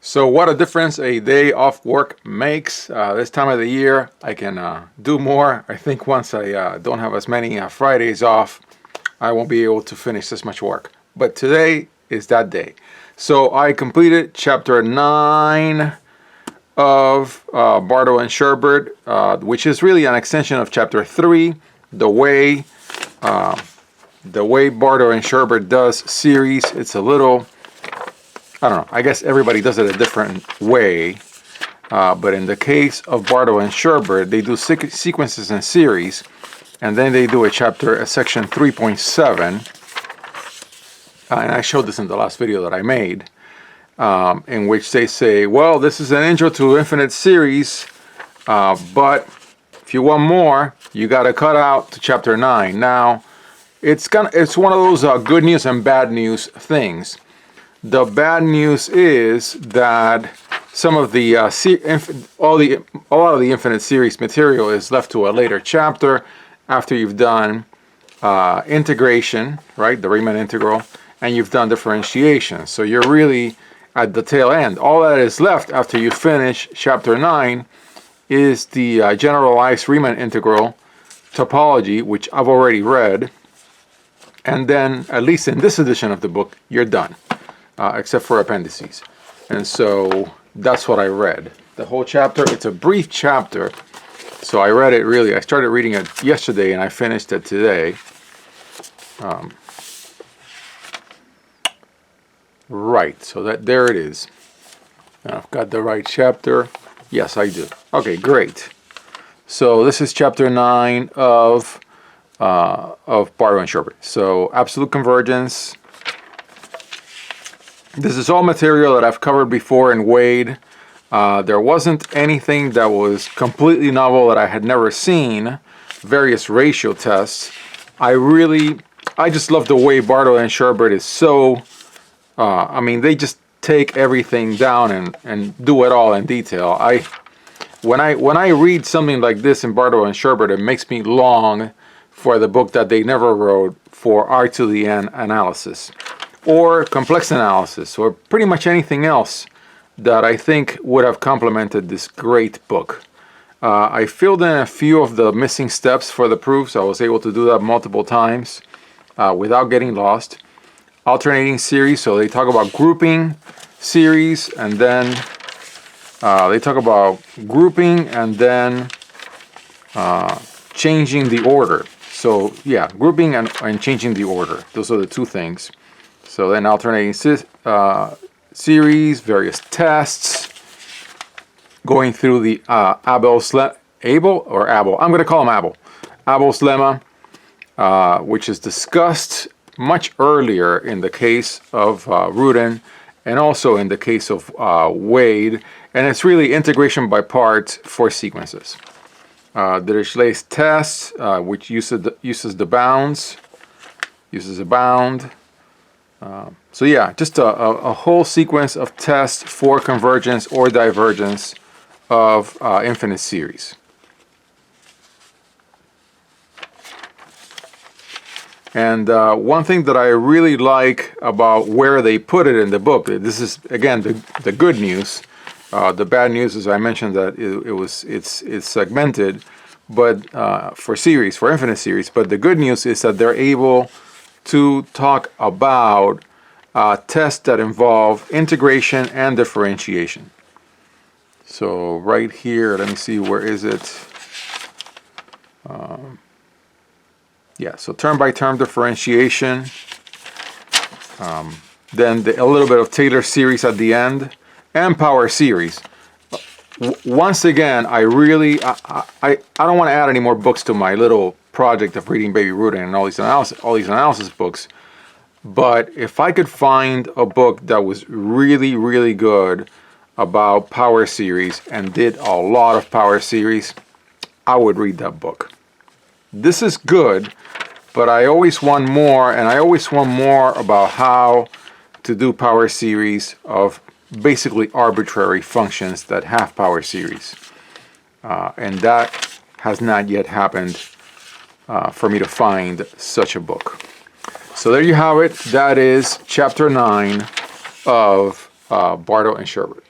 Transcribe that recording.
So what a difference a day off work makes. This time of the year, I can do more. I think once I don't have as many Fridays off, I won't be able to finish this much work. But today is that day. So I completed chapter 9 of Bartle and Sherbert, which is really an extension of chapter 3, the way Bartle and Sherbert does series. It's a little, I don't know, I guess everybody does it a different way. But in the case of Bartle and Sherbert, they do sequences and series, and then they do a section 3.7. And I showed this in the last video that I made, in which they say, well, this is an intro to infinite series, but if you want more, you got to cut out to chapter 9. Now, it's one of those good news and bad news things. The bad news is that some of the a lot of the infinite series material is left to a later chapter after you've done integration, right, the Riemann integral, and you've done differentiation. So you're really at the tail end. All that is left after you finish chapter 9 is the generalized Riemann integral topology, which I've already read. And then, at least in this edition of the book, you're done, except for appendices. And so that's what I read. The whole chapter, it's a brief chapter. So I read it really, I started reading it yesterday and I finished it today. Right, so there it is. And I've got the right chapter. Yes, I do. Okay, great. So this is chapter 9 of Bartle and Sherbert. So absolute convergence. This is all material that I've covered before in Wade. There wasn't anything that was completely novel that I had never seen. Various ratio tests. I just love the way Bartle and Sherbert is so, I mean, they just take everything down and do it all in detail. When I read something like this in Bartle and Sherbert, it makes me long for the book that they never wrote for R to the N analysis, or complex analysis, or pretty much anything else that I think would have complemented this great book. I filled in a few of the missing steps for the proofs. I was able to do that multiple times without getting lost. Alternating series, so they talk about grouping series, and then they talk about grouping and then changing the order. So yeah, grouping and changing the order. Those are the two things. So then alternating series, various tests, going through the Abel's lemma, which is discussed much earlier in the case of Rudin and also in the case of Wade, and it's really integration by parts for sequences. Dirichlet's test, which uses the bounds, uses a bound. So yeah, just a whole sequence of tests for convergence or divergence of infinite series. And one thing that I really like about where they put it in the book, this is again the good news. The bad news, as I mentioned, that it's segmented, but for infinite series. But the good news is that they're able to talk about tests that involve integration and differentiation. So right here, let me see, where is it? Yeah, so term-by-term differentiation. Then a little bit of Taylor series at the end, and power series. Once again, I don't want to add any more books to my little project of reading Baby Rudin and all these analysis books. But if I could find a book that was really, really good about power series and did a lot of power series, I would read that book. This is good, but I always want more, and I always want more about how to do power series of basically arbitrary functions that have power series. And that has not yet happened for me to find such a book. So there you have it. That is chapter 9 of Bartle and Sherbert.